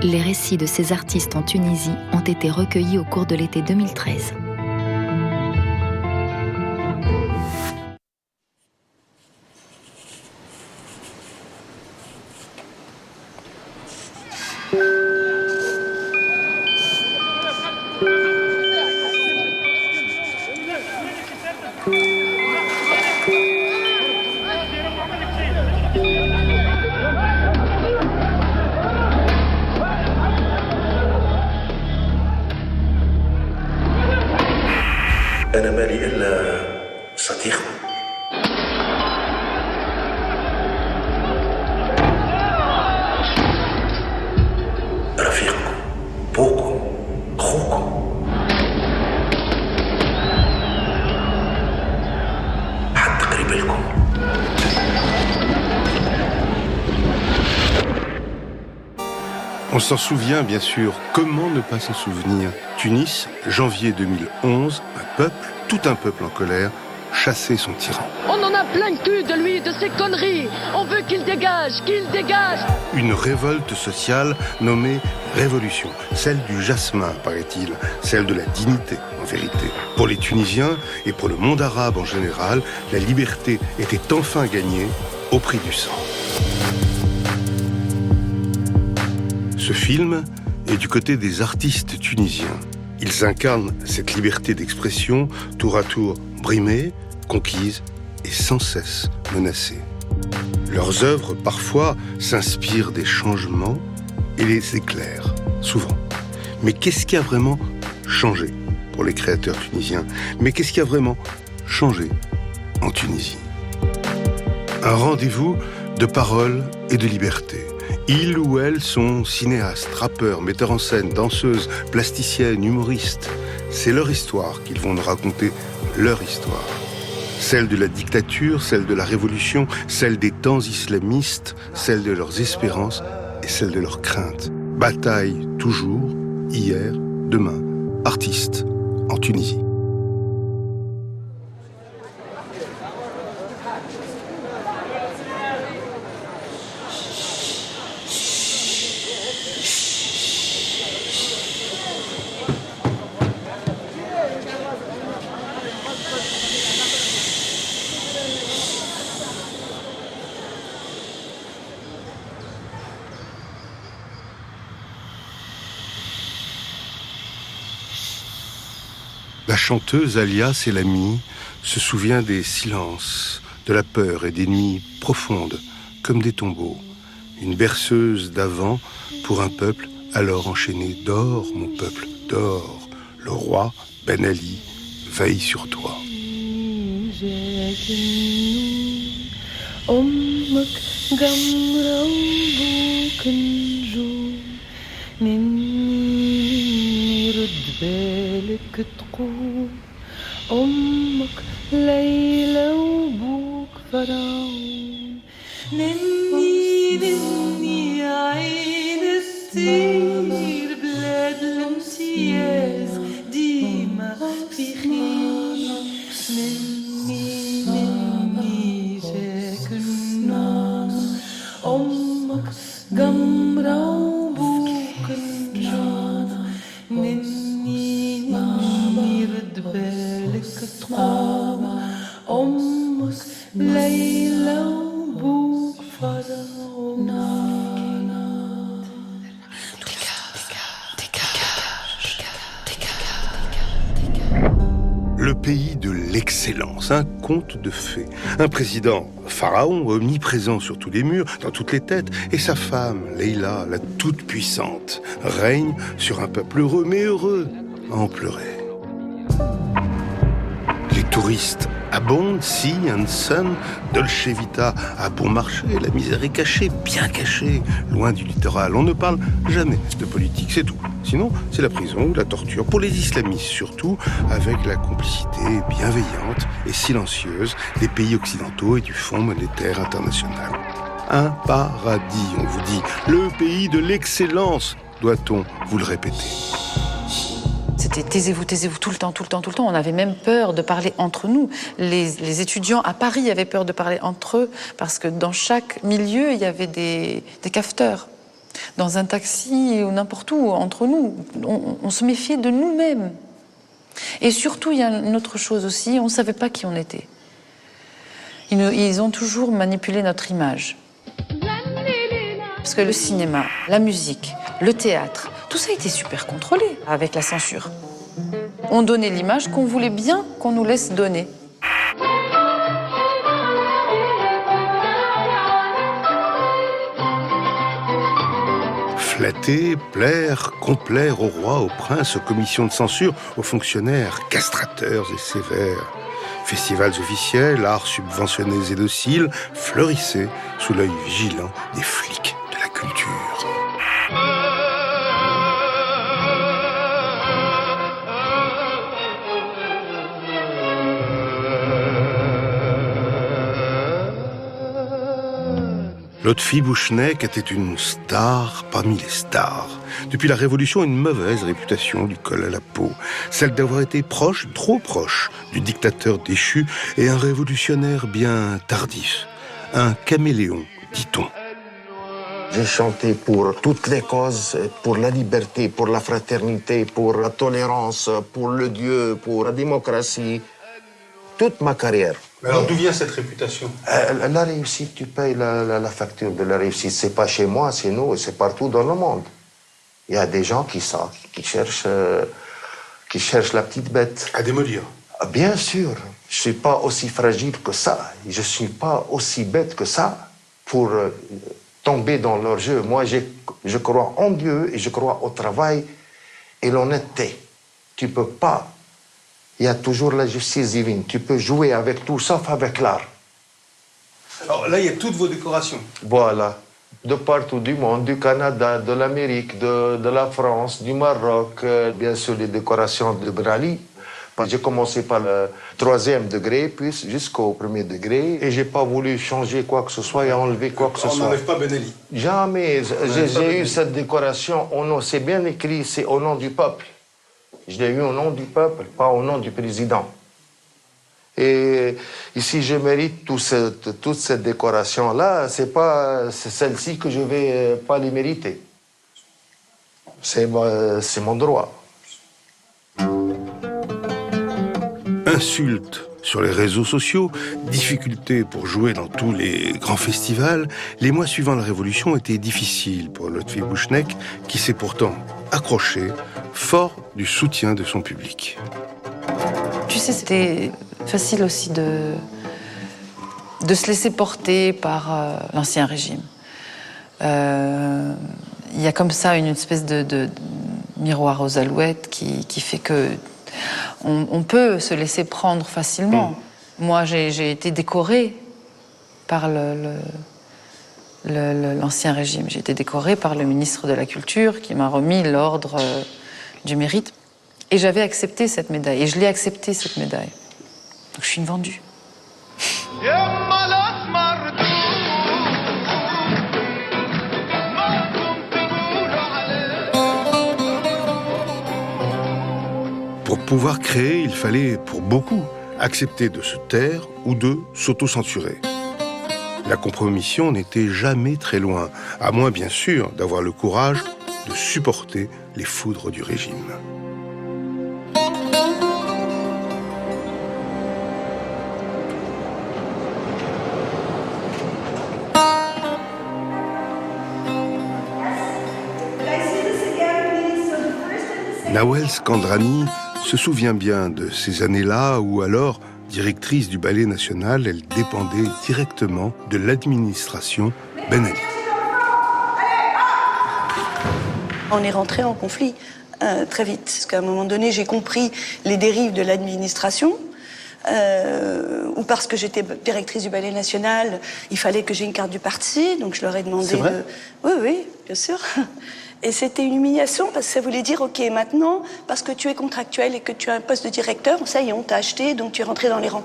Les récits de ces artistes en Tunisie ont été recueillis au cours de l'été 2013. أنا مالي إلا صديق رفيقكم بوكم أخوكم حتى قريب لكم. On s'en souvient, bien sûr. Comment ne pas s'en souvenir? Tunis, janvier 2011, un peuple, tout un peuple en colère, chassait son tyran. On en a plein le cul de lui, de ses conneries. On veut qu'il dégage, qu'il dégage. Une révolte sociale nommée révolution. Celle du jasmin, paraît-il. Celle de la dignité, en vérité. Pour les Tunisiens et pour le monde arabe en général, la liberté était enfin gagnée au prix du sang. Ce film est du côté des artistes tunisiens. Ils incarnent cette liberté d'expression, tour à tour brimée, conquise et sans cesse menacée. Leurs œuvres, parfois, s'inspirent des changements et les éclairent, souvent. Mais qu'est-ce qui a vraiment changé pour les créateurs tunisiens? Mais qu'est-ce qui a vraiment changé en Tunisie? Un rendez-vous de parole et de liberté. Ils ou elles sont cinéastes, rappeurs, metteurs en scène, danseuses, plasticiennes, humoristes. C'est leur histoire qu'ils vont nous raconter, leur histoire. Celle de la dictature, celle de la révolution, celle des temps islamistes, celle de leurs espérances et celle de leurs craintes. Bataille toujours, hier, demain. Artistes en Tunisie. La chanteuse Alia Selami se souvient des silences, de la peur et des nuits profondes, comme des tombeaux. Une berceuse d'avant pour un peuple alors enchaîné. Dors, mon peuple, dors. Le roi, Ben Ali, veille sur toi. بالك تقول أمك ليلى وبوك فرعون نني نني عين السير بلاد الامتياز ديما في خير نني نني جاك النار أمك قمرة وبوك نجوم نني بالك تقوم أمك ليلى وبوك فرعون. Le pays de l'excellence, un conte de fées. Un président pharaon omniprésent sur tous les murs, dans toutes les têtes, et sa femme, Leïla, la toute-puissante, règne sur un peuple heureux, mais heureux à en pleurer. Les touristes abondent, sea and sun, Dolce Vita à bon marché, la misère est cachée, bien cachée, loin du littoral. On ne parle jamais de politique, c'est tout. Sinon, c'est la prison ou la torture, pour les islamistes surtout, avec la complicité bienveillante et silencieuse des pays occidentaux et du Fonds monétaire international. Un paradis, on vous dit, le pays de l'excellence, doit-on vous le répéter. C'était taisez-vous tout le temps. On avait même peur de parler entre nous. Les étudiants à Paris avaient peur de parler entre eux parce que dans chaque milieu, il y avait des cafeteurs. dans un taxi ou n'importe où, entre nous. On se méfiait de nous-mêmes. Et surtout, il y a une autre chose aussi, on ne savait pas qui on était. Ils ont toujours manipulé notre image. Parce que le cinéma, la musique, le théâtre, tout ça a été super contrôlé avec la censure. On donnait l'image qu'on voulait bien qu'on nous laisse donner. Flatter, plaire, complaire au roi, aux princes, aux commissions de censure, aux fonctionnaires, castrateurs et sévères. Festivals officiels, arts subventionnés et dociles, fleurissaient sous l'œil vigilant des flics de la culture. Lotfi Bouchneck était une star parmi les stars. Depuis la Révolution, une mauvaise réputation lui colle à la peau. Celle d'avoir été proche, trop proche, du dictateur déchu et un révolutionnaire bien tardif. Un caméléon, dit-on. J'ai chanté pour toutes les causes, pour la liberté, pour la fraternité, pour la tolérance, pour le Dieu, pour la démocratie. Toute ma carrière. Mais alors d'où vient cette réputation ? La réussite, tu payes la facture de la réussite. C'est pas chez moi, c'est nous, c'est partout dans le monde. Il y a des gens qui cherchent la petite bête. À démolir. Bien sûr, je suis pas aussi fragile que ça. Je suis pas aussi bête que ça pour tomber dans leur jeu. Moi, je crois en Dieu et je crois au travail et l'honnêteté. Tu peux pas. Il y a toujours la justice divine. Tu peux jouer avec tout, sauf avec l'art. Alors là, il y a toutes vos décorations. Voilà. De partout du monde, du Canada, de l'Amérique, de la France, du Maroc. Bien sûr, les décorations de Ben Ali. J'ai commencé par le 3e degré, puis jusqu'au 1er degré. Et j'ai pas voulu changer quoi que ce soit et enlever quoi que ce soit. On n'enlève pas Ben Ali. Jamais. J'ai eu cette décoration au nom. C'est bien écrit, c'est au nom du peuple. Je l'ai eu au nom du peuple, pas au nom du président. Et ici, je mérite toute cette décoration-là. C'est celle-ci que je vais pas les mériter. C'est mon droit. Insultes sur les réseaux sociaux, difficultés pour jouer dans tous les grands festivals, les mois suivant la Révolution étaient difficiles pour Lotfi Bouchneck, qui s'est pourtant accroché, fort du soutien de son public. Tu sais, c'était facile aussi de se laisser porter par l'ancien régime. Il y a comme ça une espèce de miroir aux alouettes qui fait que on peut se laisser prendre facilement. Moi, j'ai été décorée par l'ancien régime. J'ai été décorée par le ministre de la Culture qui m'a remis l'ordre du mérite. Et j'avais accepté cette médaille. Et je l'ai acceptée, cette médaille. Donc je suis une vendue. Pour pouvoir créer, il fallait, pour beaucoup, accepter de se taire ou de s'auto-censurer. La compromission n'était jamais très loin, à moins bien sûr d'avoir le courage de supporter les foudres du régime. Nawel Skandrani se souvient bien de ces années-là où alors, directrice du Ballet National, elle dépendait directement de l'administration Ben Ali. On est rentré en conflit très vite, parce qu'à un moment donné, j'ai compris les dérives de l'administration, ou parce que j'étais directrice du Ballet National, il fallait que j'ai une carte du parti, donc je leur ai demandé de... Oui, bien sûr. Et c'était une humiliation parce que ça voulait dire, ok, maintenant, parce que tu es contractuel et que tu as un poste de directeur, ça y est, on t'a acheté, donc tu es rentré dans les rangs.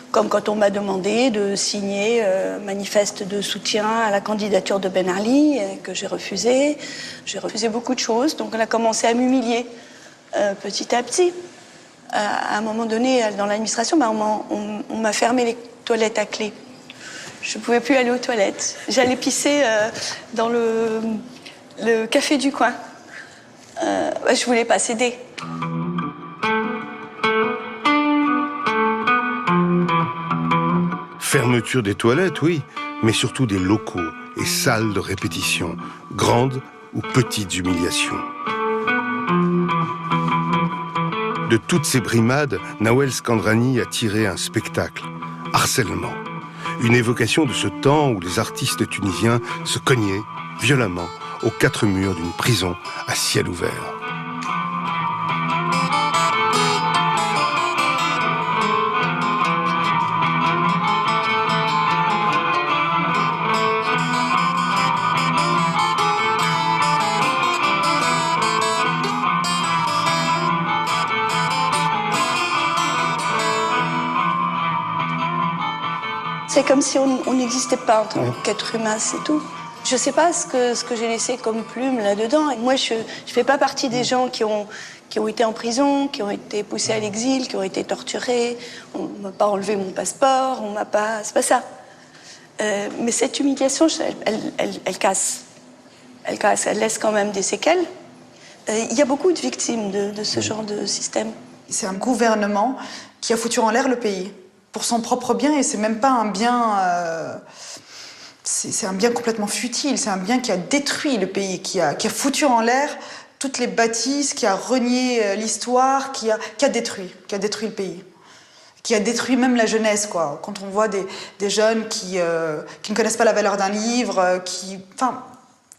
Comme quand on m'a demandé de signer un manifeste de soutien à la candidature de Ben Ali, que j'ai refusé. J'ai refusé beaucoup de choses, donc on a commencé à m'humilier petit à petit. À un moment donné, dans l'administration, on m'a fermé les toilettes à clé. Je ne pouvais plus aller aux toilettes. J'allais pisser dans le café du coin. Je ne voulais pas céder. Fermeture des toilettes, oui, mais surtout des locaux et salles de répétition, grandes ou petites humiliations. De toutes ces brimades, Nawel Skandrani a tiré un spectacle, Harcèlement, une évocation de ce temps où les artistes tunisiens se cognaient violemment aux quatre murs d'une prison à ciel ouvert. C'est comme si on n'existait pas en tant qu'être humain, c'est tout. Je ne sais pas ce que j'ai laissé comme plume là-dedans. Moi, je ne fais pas partie des gens qui ont été en prison, qui ont été poussés à l'exil, qui ont été torturés. On ne m'a pas enlevé mon passeport, on m'a pas... C'est pas ça. Mais cette humiliation, elle casse. Elle casse, elle laisse quand même des séquelles. Il y a beaucoup de victimes de ce genre de système. C'est un gouvernement qui a foutu en l'air le pays pour son propre bien, et c'est même pas un bien... c'est un bien complètement futile, c'est un bien qui a détruit le pays, qui a foutu en l'air toutes les bâtisses, qui a renié l'histoire, qui a détruit le pays. Qui a détruit même la jeunesse, quoi. Quand on voit des jeunes qui ne connaissent pas la valeur d'un livre, enfin,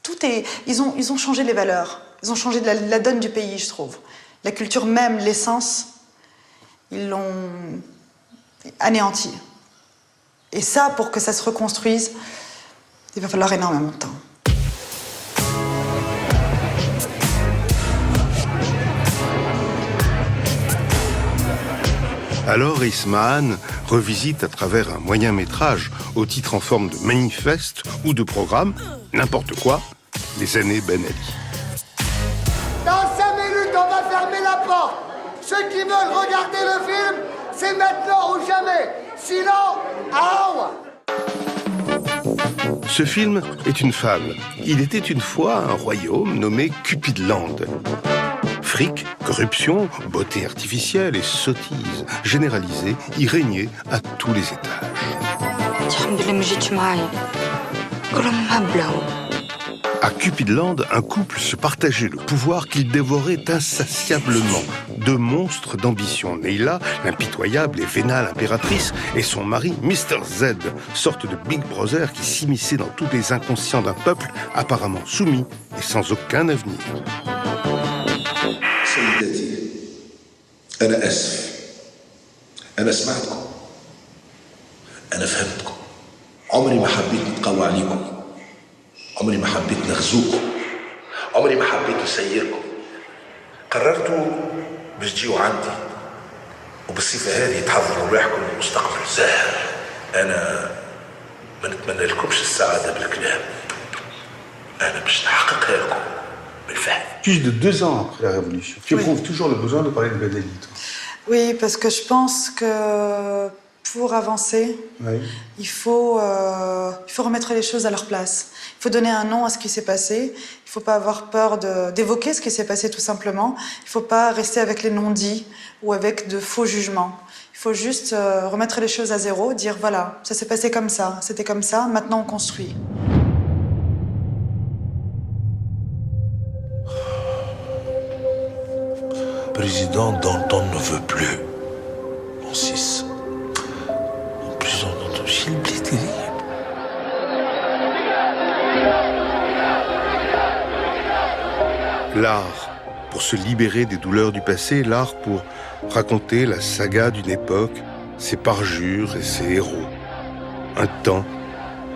tout est... Ils ont changé les valeurs. Ils ont changé la donne du pays, je trouve. La culture même, l'essence, ils l'ont anéanti. Et ça, pour que ça se reconstruise, il va falloir énormément de temps. Alors Ismahan revisite à travers un moyen-métrage au titre en forme de manifeste ou de programme, n'importe quoi, les années Ben Ali. Dans 5 minutes, on va fermer la porte. Ceux qui veulent regarder le film, c'est maintenant ou jamais. Sinon, aouah. Ce film est une fable. Il était une fois un royaume nommé Cupidland. Fric, corruption, beauté artificielle et sottise généralisée y régnaient à tous les étages. À Cupidland, un couple se partageait le pouvoir qu'il dévorait insatiablement. Deux monstres d'ambition, Neila, l'impitoyable et vénale impératrice, et son mari, Mr. Z, sorte de Big Brother qui s'immisçait dans tous les inconscients d'un peuple apparemment soumis et sans aucun avenir. سيداتي أنا آسف أنا سمعتكم أنا فهمتكم عمري ما حبيت نتقوى عليكم عمري ما حبيت نغزوكم عمري ما حبيت نسيركم قررتوا باش تجيوا عندي وبالصفة هذه تحضروا رواحكم لمستقبل زاهر أنا ما نتمنى لكمش السعادة بالكلام أنا باش نحققها لكم. Plus de 2 ans après la Révolution, tu éprouves toujours le besoin de parler de Ben Ali, toi. Oui, parce que je pense que pour avancer, il faut remettre les choses à leur place. Il faut donner un nom à ce qui s'est passé. Il ne faut pas avoir peur d'évoquer ce qui s'est passé tout simplement. Il ne faut pas rester avec les non-dits ou avec de faux jugements. Il faut juste remettre les choses à zéro, dire voilà, ça s'est passé comme ça, c'était comme ça, maintenant on construit. Président Danton ne veut plus. Mon fils. En prison Danton, c'est terrible. L'art pour se libérer des douleurs du passé, l'art pour raconter la saga d'une époque, ses parjures et ses héros. Un temps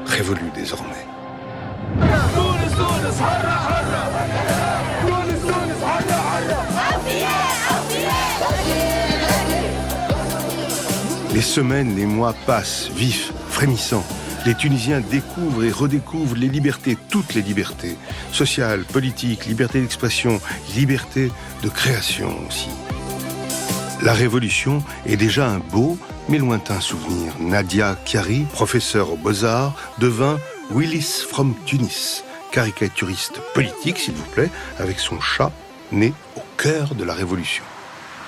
révolu désormais. Les semaines, les mois passent, vifs, frémissants. Les Tunisiens découvrent et redécouvrent les libertés, toutes les libertés, sociales, politiques, liberté d'expression, liberté de création aussi. La révolution est déjà un beau mes lointains souvenirs, Nadia Chiari, professeure aux Beaux-Arts, devint Willis from Tunis, caricaturiste politique, s'il vous plaît, avec son chat né au cœur de la Révolution.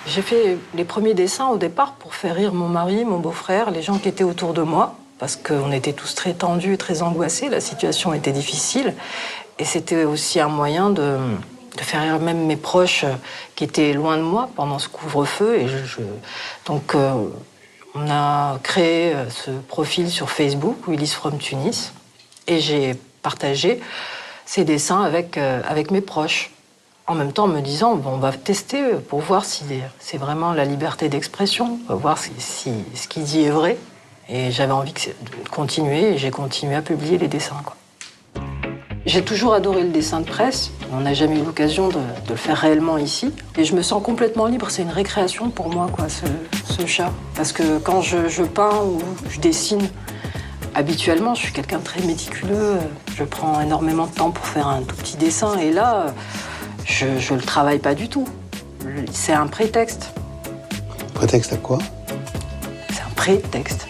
J'ai fait les premiers dessins au départ pour faire rire mon mari, mon beau-frère, les gens qui étaient autour de moi, parce qu'on était tous très tendus et très angoissés, la situation était difficile. Et c'était aussi un moyen de faire rire même mes proches qui étaient loin de moi pendant ce couvre-feu. Et donc, on a créé ce profil sur Facebook, Willis from Tunis, et j'ai partagé ces dessins avec mes proches. En même temps, en me disant, bon, on va tester pour voir si c'est vraiment la liberté d'expression, on va voir si ce qu'il dit est vrai. Et j'avais envie de continuer, et j'ai continué à publier les dessins, quoi. J'ai toujours adoré le dessin de presse. On n'a jamais eu l'occasion de le faire réellement ici. Et je me sens complètement libre. C'est une récréation pour moi, quoi, ce chat. Parce que quand je peins ou je dessine, habituellement, je suis quelqu'un de très méticuleux. Je prends énormément de temps pour faire un tout petit dessin. Et là, je le travaille pas du tout. C'est un prétexte. Prétexte à quoi? C'est un prétexte.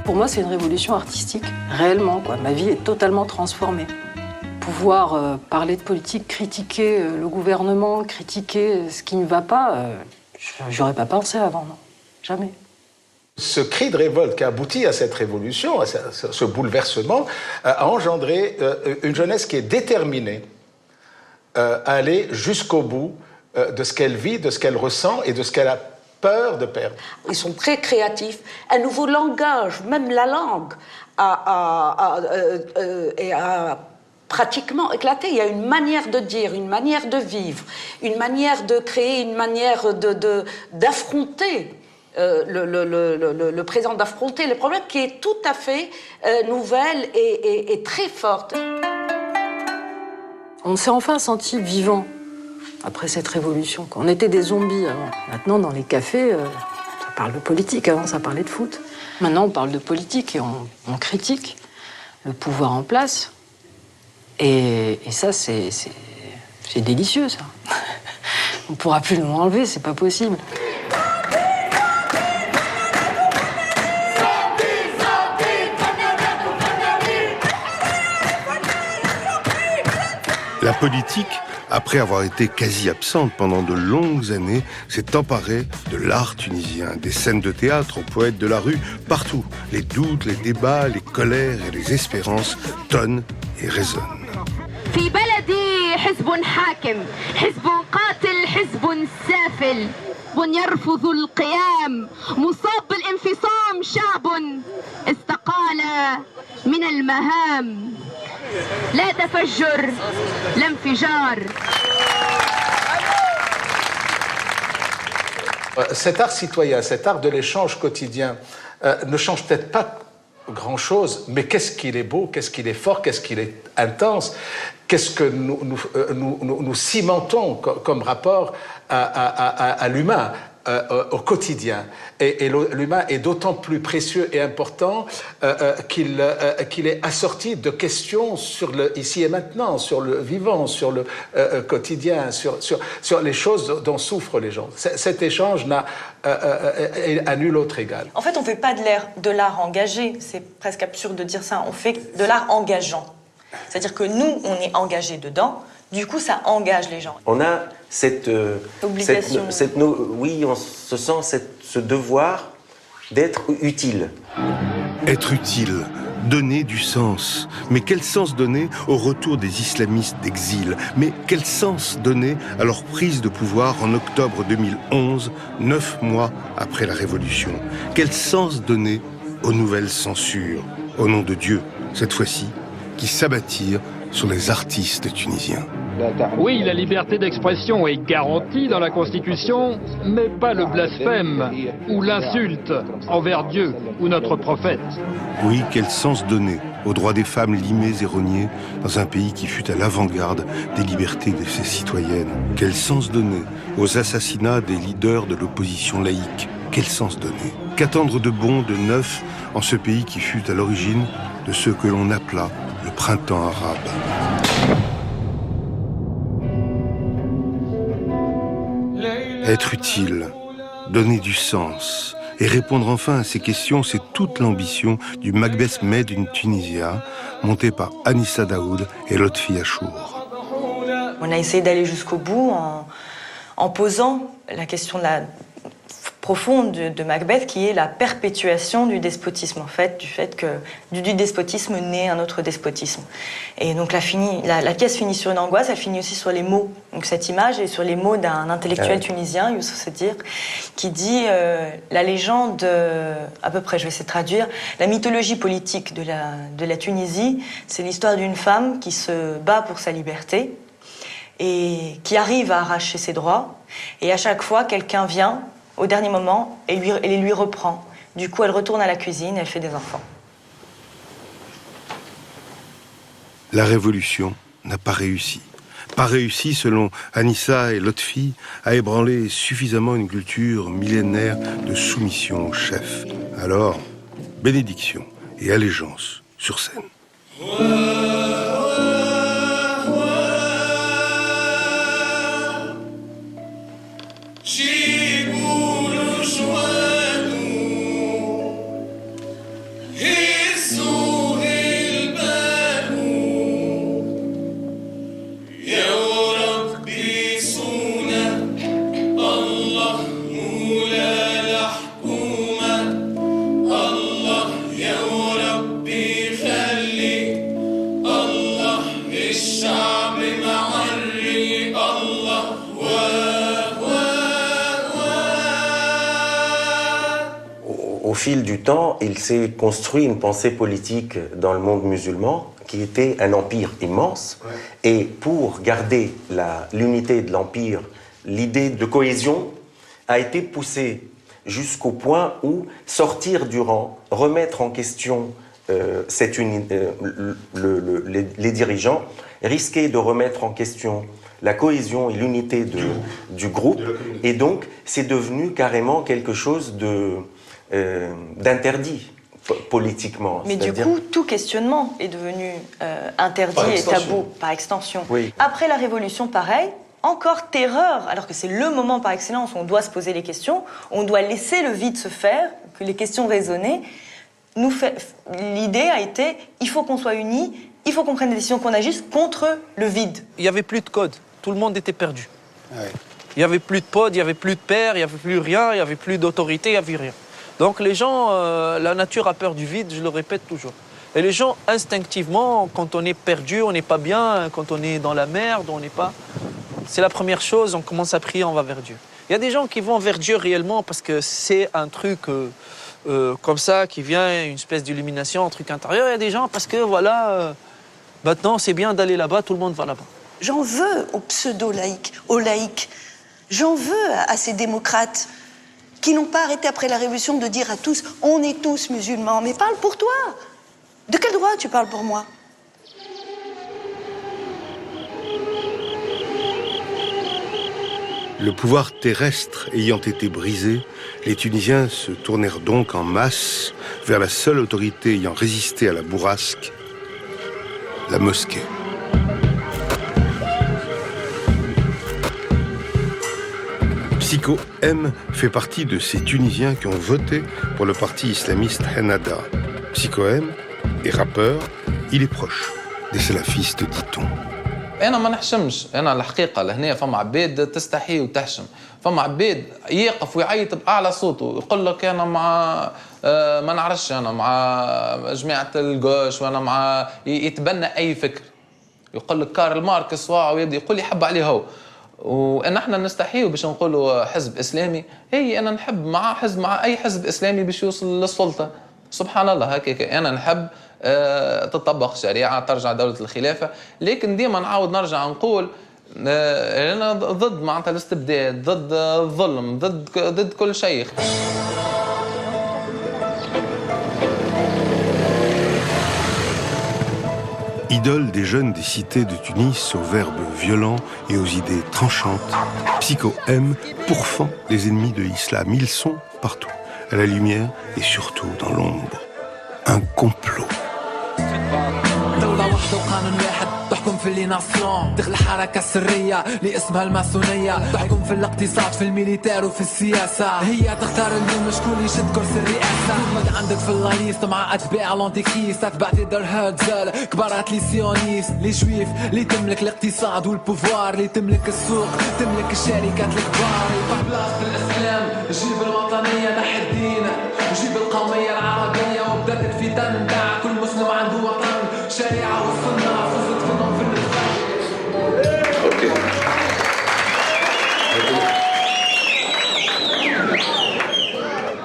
Pour moi, c'est une révolution artistique, réellement, quoi. Ma vie est totalement transformée. Pouvoir parler de politique, critiquer le gouvernement, critiquer ce qui ne va pas, j'aurais pas pensé avant, non. Jamais. Ce cri de révolte qui a abouti à cette révolution, à ce bouleversement, a engendré une jeunesse qui est déterminée à aller jusqu'au bout de ce qu'elle vit, de ce qu'elle ressent et de ce qu'elle a peur de perdre. Ils sont très créatifs. Un nouveau langage, même la langue, a pratiquement éclaté. Il y a une manière de dire, une manière de vivre, une manière de créer, une manière d'affronter le présent, d'affronter le problème qui est tout à fait nouvelle et très forte. On s'est enfin senti vivant après cette révolution. On était des zombies avant. Maintenant, dans les cafés, ça parle de politique. Avant, ça parlait de foot. Maintenant, on parle de politique et on critique le pouvoir en place. Et ça, c'est délicieux, ça. On ne pourra plus nous enlever, c'est pas possible. La politique, après avoir été quasi absente pendant de longues années, s'est emparée de l'art tunisien, des scènes de théâtre aux poètes de la rue, partout. Les doutes, les débats, les colères et les espérances tonnent et résonnent. في بلدي حزب حاكم حزب قاتل حزب سافل يرفض القيام مصاب بالانفصام شعب استقال من المهام لا تفجر لا انفجار. Cet art citoyen, cet art de l'échange quotidien ne change peut-être pas grand-chose, mais qu'est-ce qu'il est beau, qu'est-ce qu'il est fort, qu'est-ce qu'il est intense, qu'est-ce que nous cimentons comme rapport à l'humain, au quotidien. Et l'humain est d'autant plus précieux et important qu'il est assorti de questions sur le ici et maintenant, sur le vivant, sur le quotidien, sur les choses dont souffrent les gens. Cet échange n'a à nul autre égal. En fait, on ne fait pas de l'art engagé, c'est presque absurde de dire ça, on fait de l'art engageant. C'est-à-dire que nous, on est engagés dedans, du coup, ça engage les gens. On a cette obligation. Oui, on se sent ce devoir d'être utile. Être utile, donner du sens. Mais quel sens donner au retour des islamistes d'exil? Mais quel sens donner à leur prise de pouvoir en octobre 2011, 9 mois après la Révolution? Quel sens donner aux nouvelles censures, au nom de Dieu, cette fois-ci, qui s'abattirent sur les artistes tunisiens? Oui, la liberté d'expression est garantie dans la Constitution, mais pas le blasphème ou l'insulte envers Dieu ou notre prophète. Oui, quel sens donner aux droits des femmes limées et rognées dans un pays qui fut à l'avant-garde des libertés de ses citoyennes? Quel sens donner aux assassinats des leaders de l'opposition laïque? Quel sens donner? Qu'attendre de bon, de neuf, en ce pays qui fut à l'origine de ce que l'on appela le printemps arabe? Être utile, donner du sens et répondre enfin à ces questions, c'est toute l'ambition du Macbeth Made in Tunisia, monté par Anissa Daoud et Lotfi Achour. On a essayé d'aller jusqu'au bout en posant la question de la profonde de Macbeth, qui est la perpétuation du despotisme, en fait, du despotisme naît un autre despotisme. Et donc la pièce finit sur une angoisse, elle finit aussi sur les mots. Donc cette image est sur les mots d'un intellectuel tunisien, Youssef Sedir, qui dit la légende, à peu près, je vais essayer de traduire, la mythologie politique de la Tunisie, c'est l'histoire d'une femme qui se bat pour sa liberté et qui arrive à arracher ses droits. Et à chaque fois, quelqu'un vient au dernier moment et lui reprend. Du coup, elle retourne à la cuisine et elle fait des enfants. La révolution n'a pas réussi. Pas réussi, selon Anissa et Lotfi, à ébranler suffisamment une culture millénaire de soumission au chef. Alors, bénédiction et allégeance sur scène. Au fil du temps, il s'est construit une pensée politique dans le monde musulman qui était un empire immense. Ouais. Et pour garder l'unité de l'empire, l'idée de cohésion a été poussée jusqu'au point où sortir du rang, remettre en question les dirigeants, risquer de remettre en question la cohésion et l'unité du groupe. Et donc, c'est devenu carrément quelque chose d'interdit politiquement. Mais du coup, tout questionnement est devenu interdit et tabou, par extension. Oui. Après la Révolution, pareil, encore terreur, alors que c'est le moment par excellence où on doit se poser les questions, on doit laisser le vide se faire, que les questions résonner. L'idée a été, il faut qu'on soit unis, il faut qu'on prenne des décisions, qu'on agisse contre le vide. Il n'y avait plus de code, tout le monde était perdu. Ouais. Il n'y avait plus de pod, il n'y avait plus de père, il n'y avait plus rien, il n'y avait plus d'autorité, il n'y avait rien. Donc les gens, la nature a peur du vide, je le répète toujours. Et les gens, instinctivement, quand on est perdu, on n'est pas bien, quand on est dans la merde, on n'est pas... C'est la première chose, on commence à prier, on va vers Dieu. Il y a des gens qui vont vers Dieu réellement parce que c'est un truc comme ça qui vient, une espèce d'illumination, un truc intérieur. Il y a des gens parce que voilà, maintenant c'est bien d'aller là-bas, tout le monde va là-bas. J'en veux aux pseudo-laïcs, aux laïcs. J'en veux à ces démocrates qui n'ont pas arrêté après la Révolution de dire à tous « on est tous musulmans ». Mais parle pour toi. De quel droit tu parles pour moi ? Le pouvoir terrestre ayant été brisé, les Tunisiens se tournèrent donc en masse vers la seule autorité ayant résisté à la bourrasque, la mosquée. Psycho M fait partie de ces Tunisiens qui ont voté pour le parti islamiste Ennahda. Psycho M est rappeur, il est proche des salafistes, dit-on. انا ما نحشمش، انا الحقيقه لهنا فما عباد تستحي وتحشم، فما عباد يقف ويعيط باعلى صوته يقول لك انا مع ما نعرفش، انا مع جماعه الجوش وانا مع يتبنى اي فكر، يقول لك كارل ماركس ويبدا يقول يحب عليه هو، وان احنا نستحيوا باش نقولوا حزب اسلامي، هي انا نحب مع حزب، مع اي حزب اسلامي باش يوصل للسلطه، سبحان الله هكاك انا نحب تطبق الشريعة، ترجع دولة الخلافة، لكن ديما نعاود نرجع نقول انا ضد معناتها الاستبداد، ضد الظلم، ضد كل شيء. Idole des jeunes des cités de Tunis aux verbes violents et aux idées tranchantes, Psycho M pourfend les ennemis de l'islam. Ils sont partout, à la lumière et surtout dans l'ombre. Un complot. دولة واحدة وقانون واحد تحكم في اللي ناسيون، تغلى حركة سرية اللي اسمها الماسونية، تحكم في الاقتصاد في الميليتير وفي السياسة، هي تختار اليوم شكون يشد كرسي الرئاسة. تقعد عندك في اللايست مع أتباع لونتيكريست، أتباع تيدر هيرتزل، كبارات لي سيونيست، لي جويف اللي تملك الاقتصاد والبوفوار، اللي تملك السوق، تملك الشركات الكبار. يبقى بلاصة الإسلام جيب الوطنية نحي الدين، جيب القومية العربية وبدأت الفتن نتاع كل مسلم عنده وطن. شريعة والسنة فزت فيهم في الإسلام.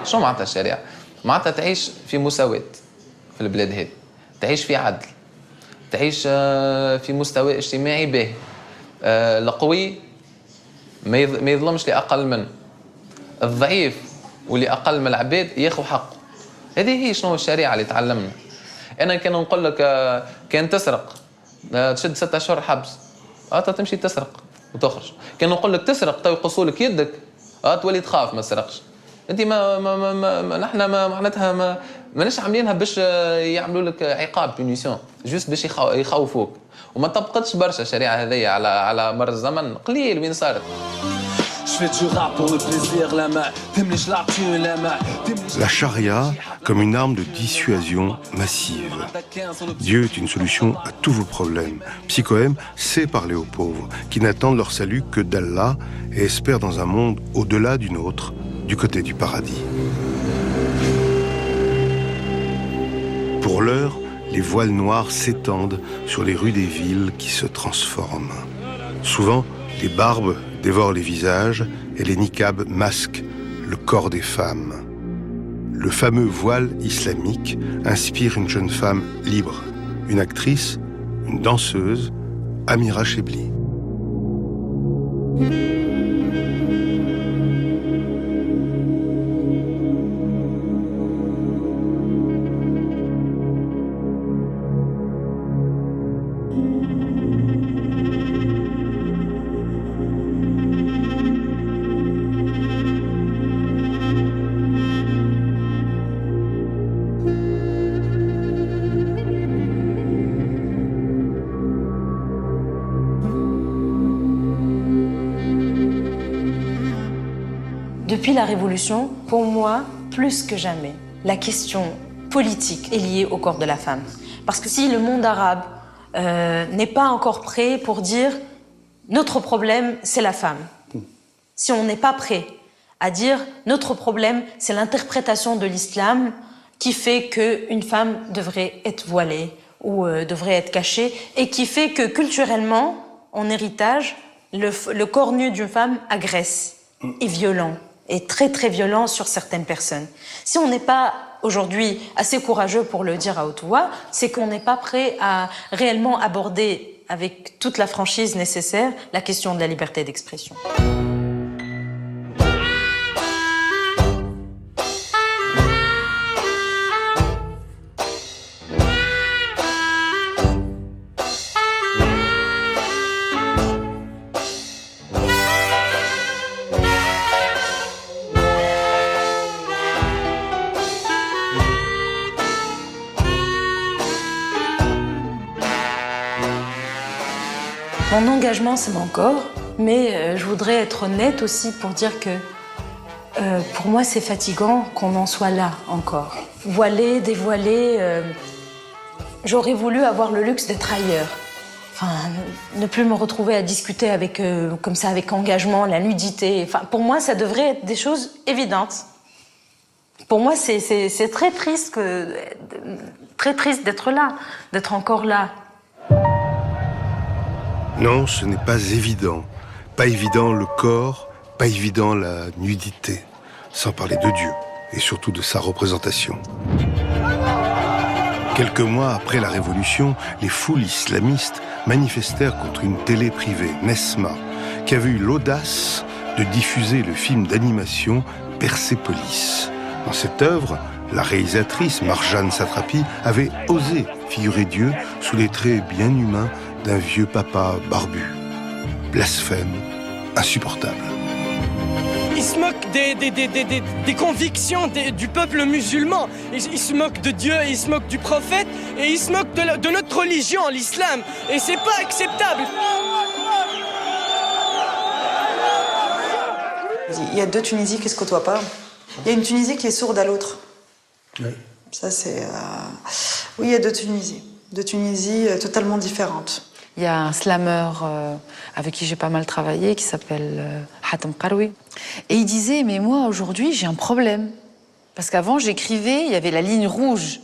شو معناتها الشريعة؟ معناتها تعيش في مساواة في البلاد هذه، تعيش في عدل، تعيش في مستوى اجتماعي باهي. القوي ما يظلمش لأقل منه، الضعيف واللي أقل من العباد ياخذ حقه. هذه هي شنو الشريعة اللي تعلمنا. أنا كان نقول لك كان تسرق تشد 6 أشهر حبس، تمشي تسرق وتخرج. كان نقول لك تسرق تو يقصوا لك يدك، تولي تخاف ما تسرقش. أنت ما نحن معناتها ماناش عاملينها باش يعملوا لك عقاب بونيسيون، جوست باش يخوفوك. وما طبقتش برشا الشريعة هذيا على مر الزمن، قليل وين صارت. La charia comme une arme de dissuasion massive. Dieu est une solution à tous vos problèmes. Psycho M sait parler aux pauvres, qui n'attendent leur salut que d'Allah et espèrent dans un monde au-delà du nôtre, du côté du paradis. Pour l'heure, les voiles noirs s'étendent sur les rues des villes qui se transforment. Souvent, les barbes dévorent les visages et les niqabs masquent le corps des femmes. Le fameux voile islamique inspire une jeune femme libre, une actrice, une danseuse, Amira Chebli. Depuis la Révolution, pour moi, plus que jamais, la question politique est liée au corps de la femme. Parce que si le monde arabe n'est pas encore prêt pour dire notre problème, c'est la femme, si on n'est pas prêt à dire notre problème, c'est l'interprétation de l'islam qui fait qu'une femme devrait être voilée ou devrait être cachée et qui fait que culturellement, en héritage, le corps nu d'une femme agresse, est violent. Et très très violent sur certaines personnes. Si on n'est pas aujourd'hui assez courageux pour le dire à haute voix, c'est qu'on n'est pas prêt à réellement aborder avec toute la franchise nécessaire la question de la liberté d'expression. Mon engagement, c'est mon corps, mais je voudrais être honnête aussi pour dire que pour moi, c'est fatigant qu'on en soit là encore. Voilé, dévoilé, j'aurais voulu avoir le luxe d'être ailleurs. Enfin, ne plus me retrouver à discuter avec, comme ça, avec engagement, la nudité. Enfin, pour moi, ça devrait être des choses évidentes. Pour moi, c'est très triste d'être là, d'être encore là. Non, ce n'est pas évident. Pas évident le corps, pas évident la nudité. Sans parler de Dieu et surtout de sa représentation. Quelques mois après la Révolution, les foules islamistes manifestèrent contre une télé privée, Nesma, qui avait eu l'audace de diffuser le film d'animation Persépolis. Dans cette œuvre, la réalisatrice Marjane Satrapi avait osé figurer Dieu sous les traits bien humains d'un vieux papa barbu. Blasphème, insupportable. Il se moque des convictions du peuple musulman. Il se moque de Dieu, il se moque du prophète et il se moque de notre religion, l'islam. Et c'est pas acceptable. Il y a deux Tunisies qui ne se côtoient pas. Il y a une Tunisie qui est sourde à l'autre. Oui. Ça, c'est... Oui, il y a deux Tunisies totalement différentes. Il y a un slammer avec qui j'ai pas mal travaillé, qui s'appelle Hatem Karoui. Et il disait, mais moi, aujourd'hui, j'ai un problème. Parce qu'avant, j'écrivais, il y avait la ligne rouge.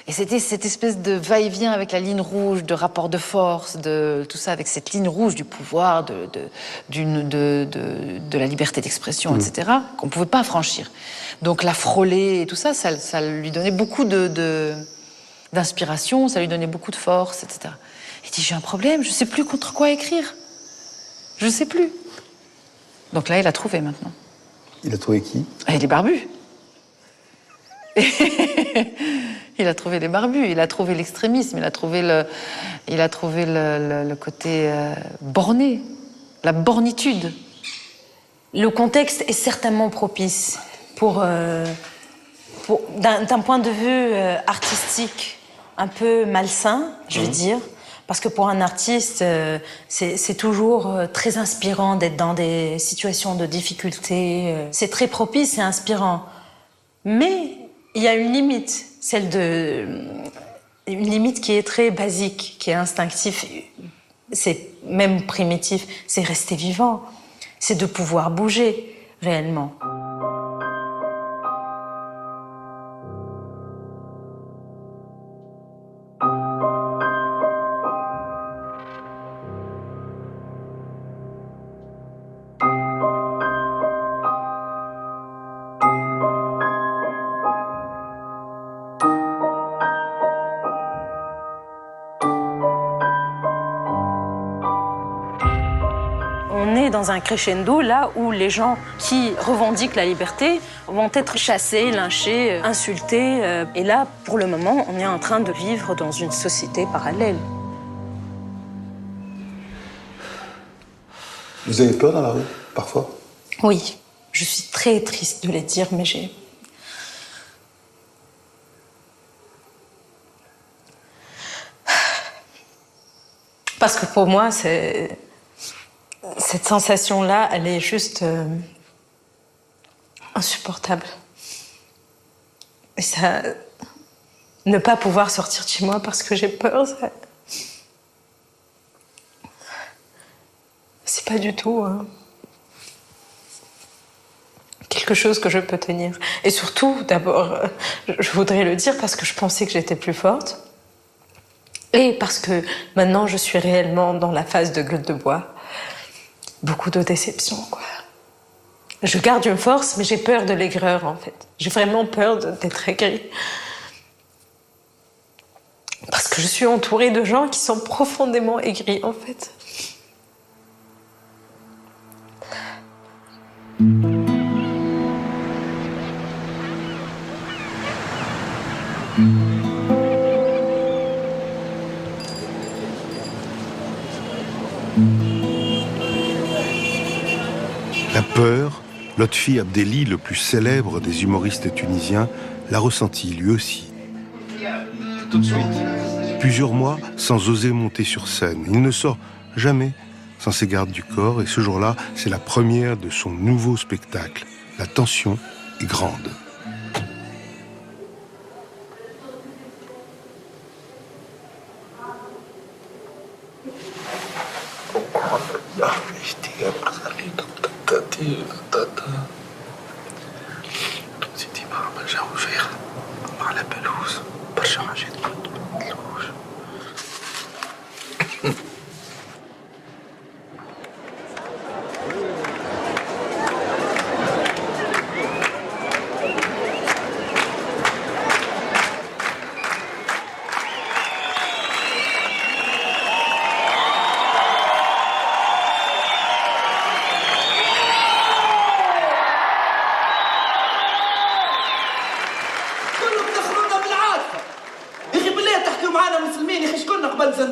Et c'était cette espèce de va-et-vient avec la ligne rouge, de rapport de force, de tout ça, avec cette ligne rouge du pouvoir, de la liberté d'expression, etc., qu'on ne pouvait pas franchir. Donc la frôler et tout ça, ça lui donnait beaucoup d'inspiration, ça lui donnait beaucoup de force, etc. Il dit, j'ai un problème, je ne sais plus contre quoi écrire. Je ne sais plus. Donc là, il a trouvé maintenant. Il a trouvé qui? Il est barbu. Il a trouvé les barbus, il a trouvé l'extrémisme, il a trouvé le côté borné, la bornitude. Le contexte est certainement propice d'un point de vue artistique un peu malsain, je vais dire. Parce que pour un artiste, c'est toujours très inspirant d'être dans des situations de difficulté. C'est très propice et inspirant. Mais il y a une limite, une limite qui est très basique, qui est instinctive, c'est même primitif, c'est rester vivant, c'est de pouvoir bouger réellement. Dans un crescendo, là où les gens qui revendiquent la liberté vont être chassés, lynchés, insultés. Et là, pour le moment, on est en train de vivre dans une société parallèle. Vous avez peur dans la rue, parfois? Oui, je suis très triste de le dire, mais j'ai... Parce que pour moi, cette sensation-là, elle est juste insupportable. Et ça... Ne pas pouvoir sortir de chez moi parce que j'ai peur, ça... C'est pas du tout quelque chose que je peux tenir. Et surtout, d'abord, je voudrais le dire parce que je pensais que j'étais plus forte. Et parce que maintenant, je suis réellement dans la phase de gueule de bois. Beaucoup de déception, quoi. Je garde une force, mais j'ai peur de l'aigreur, en fait. J'ai vraiment peur d'être aigrie. Parce que je suis entourée de gens qui sont profondément aigris, en fait. La peur, Lotfi Abdelli, le plus célèbre des humoristes tunisiens, l'a ressenti lui aussi. Tout de suite. Plusieurs mois sans oser monter sur scène. Il ne sort jamais sans ses gardes du corps et ce jour-là, c'est la première de son nouveau spectacle. La tension est grande.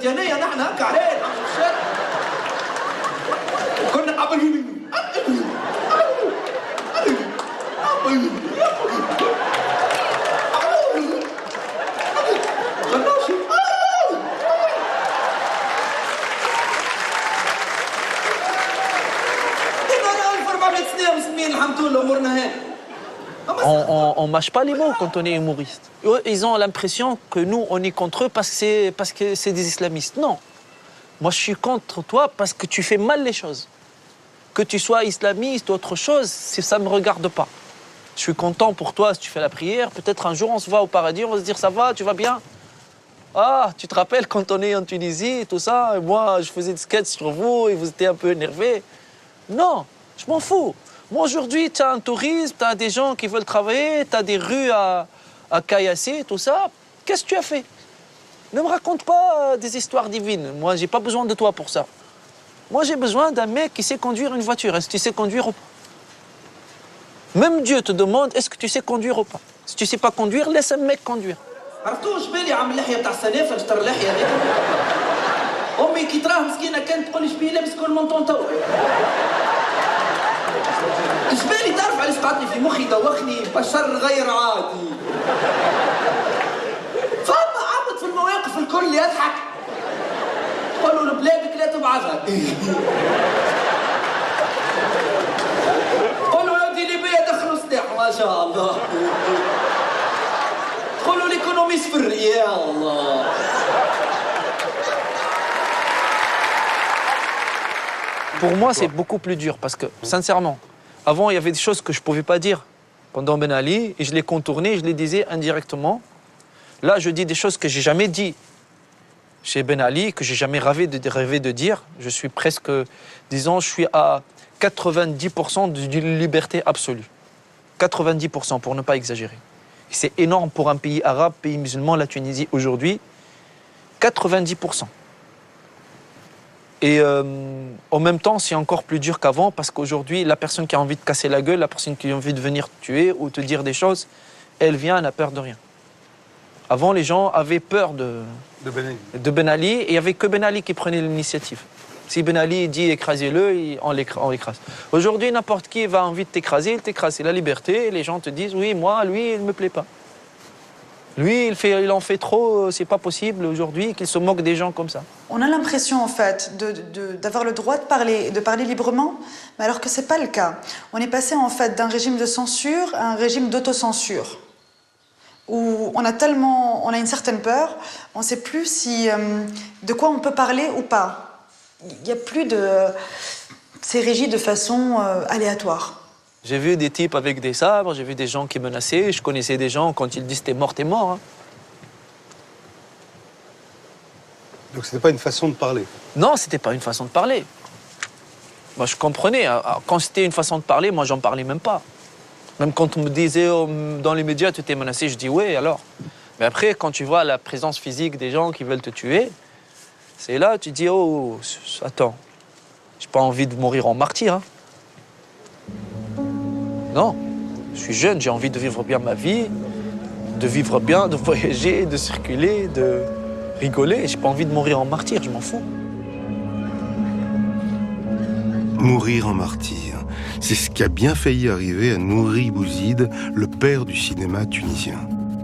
مسكنيه نحن هكا عليه كنا قبل On mâche pas les mots quand on est humoriste. Ils ont l'impression que nous, on est contre eux parce que c'est des islamistes. Non. Moi, je suis contre toi parce que tu fais mal les choses. Que tu sois islamiste ou autre chose, ça ne me regarde pas. Je suis content pour toi si tu fais la prière. Peut-être un jour, on se voit au paradis, on va se dire, ça va, tu vas bien? Ah, tu te rappelles quand on est en Tunisie, tout ça, et moi, je faisais des sketchs sur vous et vous étiez un peu énervés. Non, je m'en fous. Moi, aujourd'hui, tu as un tourisme, tu as des gens qui veulent travailler, tu as des rues à caillasser, tout ça. Qu'est-ce que tu as fait? Ne me raconte pas des histoires divines. Moi, j'ai pas besoin de toi pour ça. Moi, j'ai besoin d'un mec qui sait conduire une voiture. Est-ce que tu sais conduire ou pas? Même Dieu te demande, est-ce que tu sais conduire ou pas? Si tu sais pas conduire, laisse un mec conduire. عرفتوا جبالي عم اللحيه تاع السنافر اشترى اللحيه هذيك امي كي تراه مسكينه كانت تقول لي شبيه لابس كل مونطون توا جبالي تعرف علاش قعدني في مخي دوخني بشر غير عادي فما عبط في المواقف الكل يضحك تقول له بلادك لا تبعثها تقول له يا ودي ليبيا دخلوا سلاح ما شاء الله تقول له l'économie صفر يا الله Pour moi, c'est beaucoup plus dur parce que, sincèrement, avant, il y avait des choses que je ne pouvais pas dire pendant Ben Ali et je les contournais, je les disais indirectement. Là, je dis des choses que je n'ai jamais dit chez Ben Ali, que je n'ai jamais rêvé de dire. Je suis presque, disons, je suis à 90% d'une liberté absolue. 90% pour ne pas exagérer. C'est énorme pour un pays arabe, pays musulman, la Tunisie aujourd'hui. 90%. Et en même temps, c'est encore plus dur qu'avant parce qu'aujourd'hui, la personne qui a envie de casser la gueule, la personne qui a envie de venir te tuer ou te dire des choses, elle vient, elle n'a peur de rien. Avant, les gens avaient peur de Ben Ali et il n'y avait que Ben Ali qui prenait l'initiative. Si Ben Ali dit écrasez-le, on l'écrase. Aujourd'hui, n'importe qui va envie de t'écraser, il t'écrase. C'est la liberté, les gens te disent oui, moi, lui, il ne me plaît pas. Lui, il en fait trop, c'est pas possible aujourd'hui qu'il se moque des gens comme ça. On a l'impression, en fait, d'avoir le droit de parler librement, mais alors que c'est pas le cas. On est passé, en fait, d'un régime de censure à un régime d'autocensure, où on a une certaine peur, on ne sait plus de quoi on peut parler ou pas. Il n'y a plus c'est régi de façon aléatoire. J'ai vu des types avec des sabres, j'ai vu des gens qui menaçaient, je connaissais des gens, quand ils disent t'es mort, hein. Donc c'était pas une façon de parler? Non, c'était pas une façon de parler. Moi, je comprenais. Quand c'était une façon de parler, moi, j'en parlais même pas. Même quand on me disait dans les médias, tu t'es menacé, je dis oui, alors. Mais après, quand tu vois la présence physique des gens qui veulent te tuer, c'est là, tu dis, oh, attends, j'ai pas envie de mourir en martyr, hein. Non, je suis jeune, j'ai envie de vivre bien ma vie, de vivre bien, de voyager, de circuler, de rigoler. J'ai pas envie de mourir en martyr, je m'en fous. Mourir en martyr, c'est ce qui a bien failli arriver à Nouri Bouzid, le père du cinéma tunisien.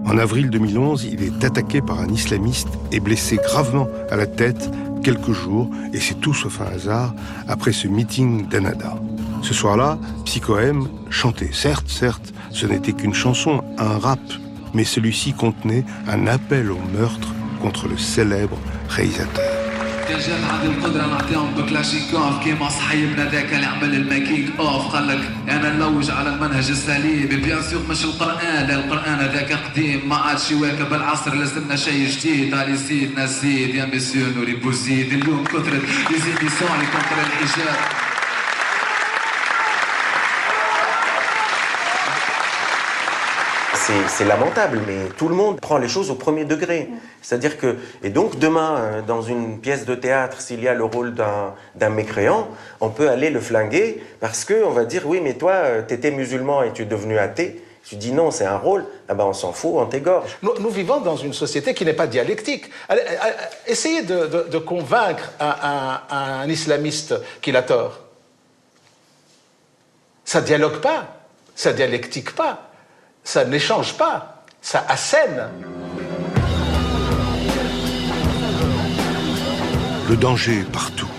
En avril 2011, il est attaqué par un islamiste et blessé gravement à la tête quelques jours, et c'est tout sauf un hasard, après ce meeting d'Annada. Ce soir-là, Psycho M chantait. Certes, ce n'était qu'une chanson, un rap, mais celui-ci contenait un appel au meurtre contre le célèbre réalisateur. كان جات عندي القدرة نعطيهم بكلاشيكوف كيما صحيبنا ذاك اللي عمل الماكينغ اوف قال لك انا نلوج على المنهج السليم بيان سور مش القرآن لا القرآن هذاك قديم ما عادش يواكب العصر لازمنا شيء جديد علي سيدنا السيد يا مسيو نوري بوزيد اليوم كثرت ليزيميسيون اللي كونتر الحجاب C'est lamentable, mais tout le monde prend les choses au premier degré. C'est-à-dire que... Et donc, demain, dans une pièce de théâtre, s'il y a le rôle d'un mécréant, on peut aller le flinguer parce qu'on va dire, oui, mais toi, t'étais musulman et tu es devenu athée, Tu dis non, c'est un rôle, ah ben on s'en fout, on t'égorge. Nous vivons dans une société qui n'est pas dialectique. Essayez de convaincre un islamiste qu'il a tort. Ça ne dialogue pas, ça ne dialectique pas, ça n'échange pas, ça assène. Le danger est partout.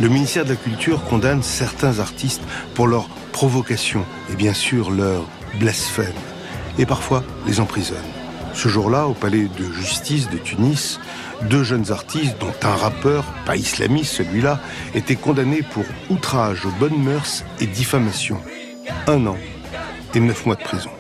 Le ministère de la Culture condamne certains artistes pour leur provocation et bien sûr leur blasphème, et parfois les emprisonne. Ce jour-là, au palais de justice de Tunis, 2 jeunes artistes, dont un rappeur, pas islamiste celui-là, étaient condamnés pour outrage aux bonnes mœurs et diffamation. 1 an et 9 mois de prison.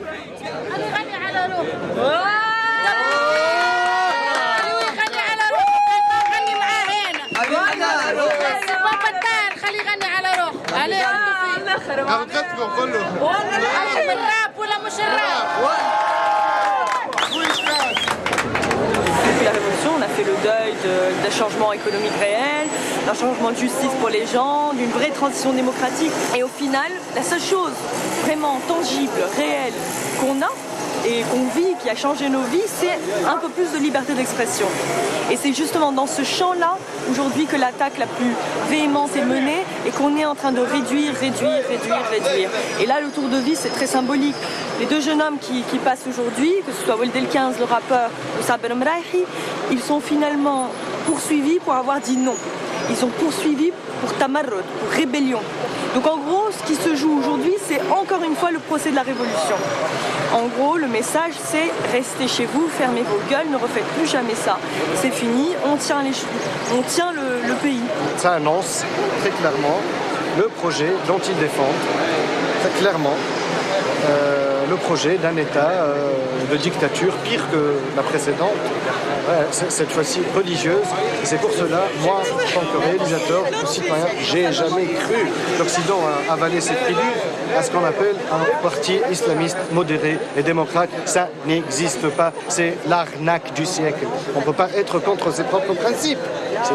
Depuis la Révolution, on a fait le deuil d'un changement économique réel, d'un changement de justice pour les gens, d'une vraie transition démocratique. Et au final, la seule chose vraiment tangible, réelle qu'on a et qu'on vit, qui a changé nos vies, c'est un peu plus de liberté d'expression. Et c'est justement dans ce champ-là, aujourd'hui, que l'attaque la plus véhémente est menée et qu'on est en train de réduire. Et là, le tour de vis, c'est très symbolique. Les 2 jeunes hommes qui passent aujourd'hui, que ce soit Walid El-15, le rappeur, ou Saber Mrahi, ils sont finalement poursuivis pour avoir dit non. Ils sont poursuivis pour tamarrud, pour rébellion. Donc en gros, ce qui se joue aujourd'hui, c'est encore une fois le procès de la Révolution. En gros, le message, c'est restez chez vous, fermez vos gueules, ne refaites plus jamais ça. C'est fini, on tient le pays. Ça annonce très clairement le projet dont ils défendent, très clairement, le projet d'un État de dictature pire que la précédente, cette fois-ci religieuse. Et c'est pour cela, moi, en tant que réalisateur, que citoyen, j'ai jamais cru l'Occident a avalé cette prélude à ce qu'on appelle un parti islamiste modéré et démocrate. Ça n'existe pas, c'est l'arnaque du siècle. On ne peut pas être contre ses propres principes.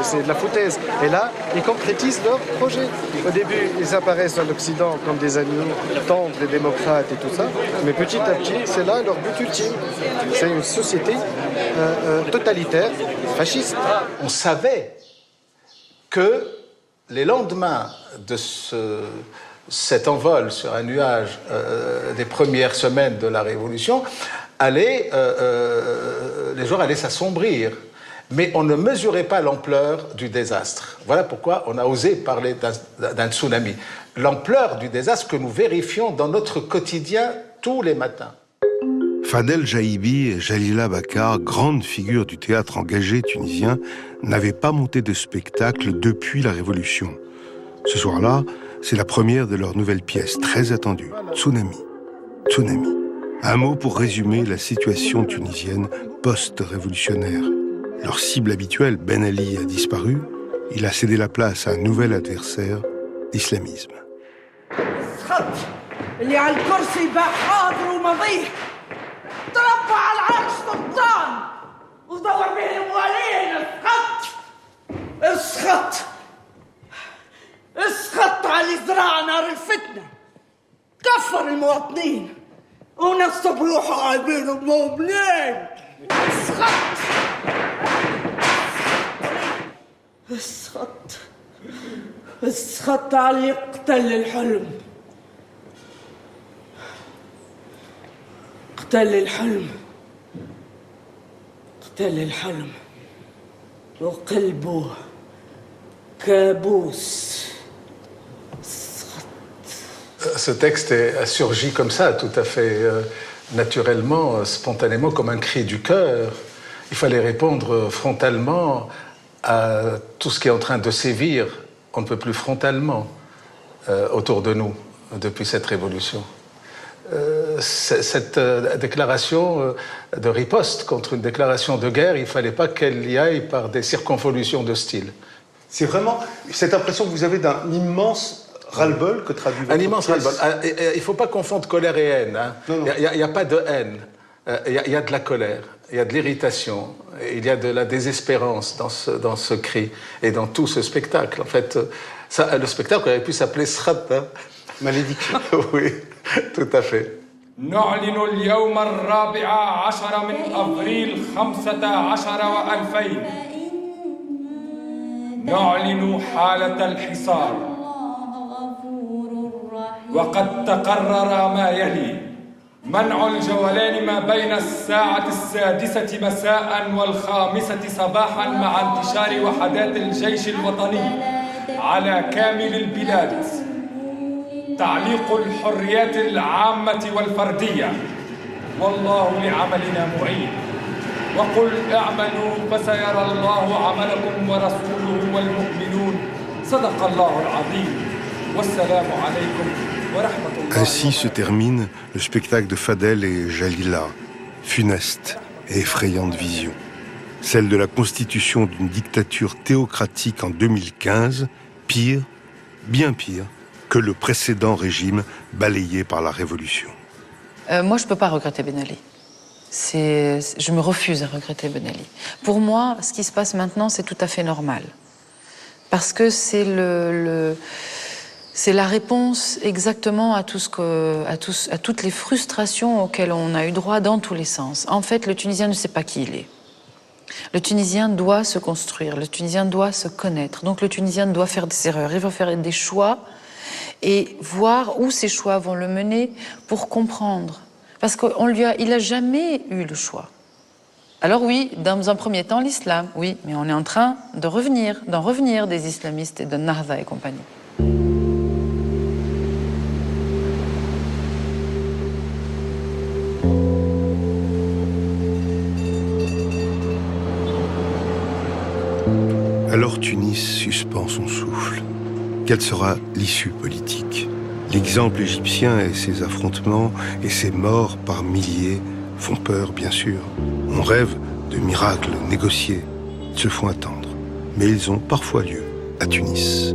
C'est de la foutaise. Et là, ils concrétisent leur projet. Au début, ils apparaissent à l'Occident comme des animaux tendres et démocrates et tout ça. Mais petit à petit, c'est là leur but ultime. C'est une société totalitaire, fasciste. On savait que les lendemains de cet envol sur un nuage des premières semaines de la Révolution, les jours allaient s'assombrir. Mais on ne mesurait pas l'ampleur du désastre. Voilà pourquoi on a osé parler d'un tsunami. L'ampleur du désastre que nous vérifions dans notre quotidien tous les matins. Fadel Jaïbi et Jalila Bakar, grandes figures du théâtre engagé tunisien, n'avaient pas monté de spectacle depuis la Révolution. Ce soir-là, c'est la première de leur nouvelle pièce, très attendue, Tsunami. Tsunami. Un mot pour résumer la situation tunisienne post-révolutionnaire. Leur cible habituelle, Ben Ali, a disparu. Il a cédé la place à un nouvel adversaire, l'islamisme. اسخط علي قتل الحلم قتل الحلم قتل الحلم وقلبه كابوس. Ce texte a surgi comme ça, tout à fait naturellement, spontanément, comme un cri du cœur. Il fallait répondre frontalement à tout ce qui est en train de sévir, on ne peut plus frontalement, autour de nous, depuis cette révolution. Cette déclaration de riposte contre une déclaration de guerre, il ne fallait pas qu'elle y aille par des circonvolutions de style. C'est vraiment cette impression que vous avez d'un immense ras-le-bol que traduit votre Un immense pièce. ras-le-bol. Il ne faut pas confondre colère et haine. Hein. Il n'y a pas de haine. Il y a de la colère, il y a de l'irritation, il y a de la désespérance dans ce cri et dans tout ce spectacle. En fait, le spectacle aurait pu s'appeler Srat. Hein. Malédiction. Oui, tout à fait. نعلن اليوم 14 من أبريل 15 و2000 نعلن حالة الحصار وقد تقرر ما يلي: منع الجولان ما بين الساعة 6 مساء و5 صباحا مع انتشار وحدات الجيش الوطني على كامل البلاد، تعليق الحريات العامة والفردية، والله لعملنا معين، وقل اعملوا فسيرى الله عملكم ورسوله والمؤمنون، صدق الله العظيم، والسلام عليكم ورحمة الله. Ainsi se termine le spectacle de Fadel et Jalila, funeste et effrayante vision. Celle de la constitution d'une dictature théocratique en 2015, pire, bien pire, que le précédent régime balayé par la révolution. Moi, je ne peux pas regretter Ben Ali. Je me refuse à regretter Ben Ali. Pour moi, ce qui se passe maintenant, c'est tout à fait normal. Parce que c'est c'est la réponse exactement à toutes les frustrations auxquelles on a eu droit dans tous les sens. En fait, le Tunisien ne sait pas qui il est. Le Tunisien doit se construire, le Tunisien doit se connaître. Donc le Tunisien doit faire des erreurs, il va faire des choix et voir où ces choix vont le mener pour comprendre. Parce qu'il n'a jamais eu le choix. Alors oui, dans un premier temps, l'islam, oui, mais on est en train d'en revenir des islamistes et de Nahda et compagnie. Alors Tunis suspend son souffle. Quelle sera l'issue politique? L'exemple égyptien et ses affrontements et ses morts par milliers font peur, bien sûr. On rêve de miracles négociés. Ils se font attendre. Mais ils ont parfois lieu à Tunis.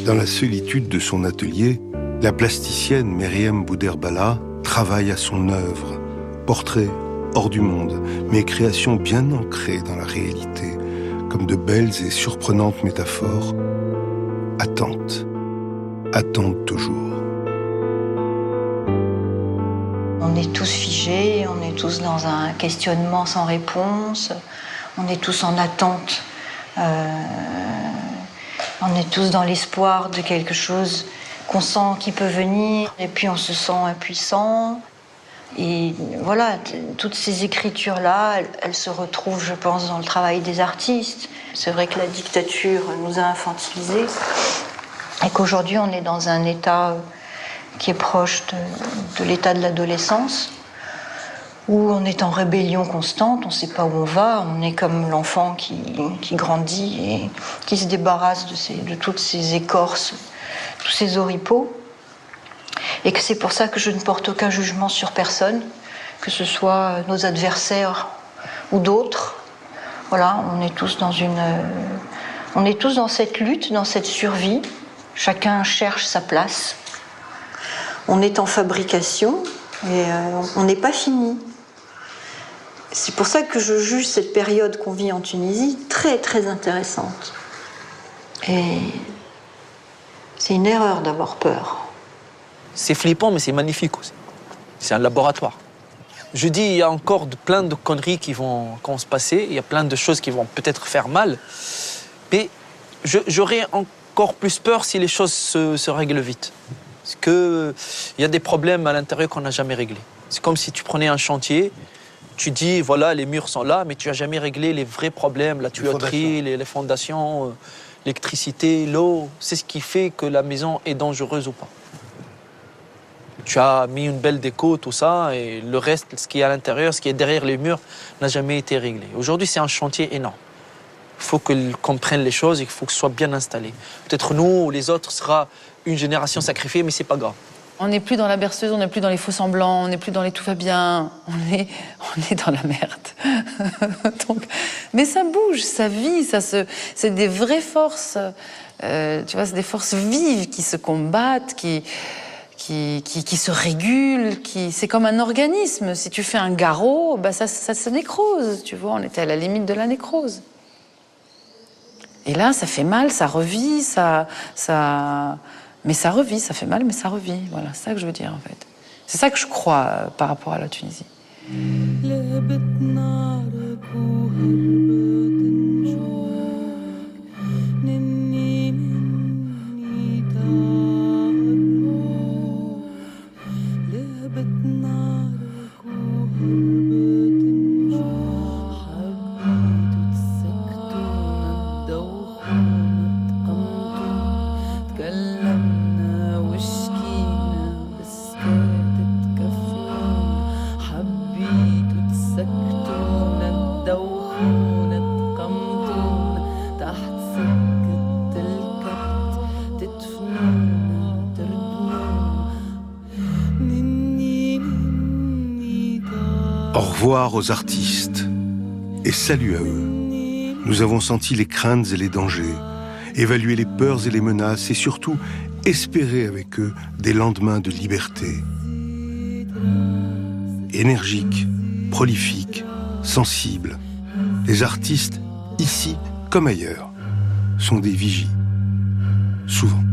Dans la solitude de son atelier, la plasticienne Meriem Bouderbala travaille à son œuvre. Portrait hors du monde, mais création bien ancrée dans la réalité, comme de belles et surprenantes métaphores. Attente toujours. On est tous figés, on est tous dans un questionnement sans réponse, on est tous en attente. On est tous dans l'espoir de quelque chose qu'on sent qui peut venir, et puis on se sent impuissant. Et voilà, toutes ces écritures-là, elles se retrouvent, je pense, dans le travail des artistes. C'est vrai que la dictature nous a infantilisés, et qu'aujourd'hui on est dans un état qui est proche de l'état de l'adolescence, où on est en rébellion constante, on ne sait pas où on va, on est comme l'enfant qui grandit et qui se débarrasse de toutes ces écorces, tous ces oripeaux. Et que c'est pour ça que je ne porte aucun jugement sur personne, que ce soit nos adversaires ou d'autres. Voilà, on est tous dans cette lutte, dans cette survie. Chacun cherche sa place. On est en fabrication et on n'est pas fini. C'est pour ça que je juge cette période qu'on vit en Tunisie très très intéressante. Et c'est une erreur d'avoir peur. C'est flippant, mais c'est magnifique aussi. C'est un laboratoire. Je dis, il y a encore plein de conneries qui vont se passer, il y a plein de choses qui vont peut-être faire mal, mais j'aurais encore plus peur si les choses se règlent vite. Parce qu'il y a des problèmes à l'intérieur qu'on n'a jamais réglés. C'est comme si tu prenais un chantier, tu dis, voilà, les murs sont là, mais tu n'as jamais réglé les vrais problèmes, la tuyauterie, les fondations, l'électricité, l'eau. C'est ce qui fait que la maison est dangereuse ou pas. Tu as mis une belle déco, tout ça, et le reste, ce qui est à l'intérieur, ce qui est derrière les murs, n'a jamais été réglé. Aujourd'hui, c'est un chantier énorme. Il faut qu'on comprenne les choses et qu'il faut que ce soit bien installé. Peut-être nous ou les autres sera une génération sacrifiée, mais c'est pas grave. On n'est plus dans la berceuse, on n'est plus dans les faux-semblants, on n'est plus dans les tout va bien, on est dans la merde. Donc, mais ça bouge, ça vit, c'est des vraies forces, tu vois, c'est des forces vives qui se combattent, qui se régule, c'est comme un organisme. Si tu fais un garrot, bah ça se nécrose, tu vois. On était à la limite de la nécrose. Et là, ça fait mal, ça revit, mais ça revit, ça fait mal, mais ça revit. Voilà, c'est ça que je veux dire, en fait. C'est ça que je crois par rapport à la Tunisie. Au revoir aux artistes et salut à eux. Nous avons senti les craintes et les dangers, évalué les peurs et les menaces et surtout espéré avec eux des lendemains de liberté. Énergiques, prolifiques, sensibles, les artistes, ici comme ailleurs, sont des vigies, souvent.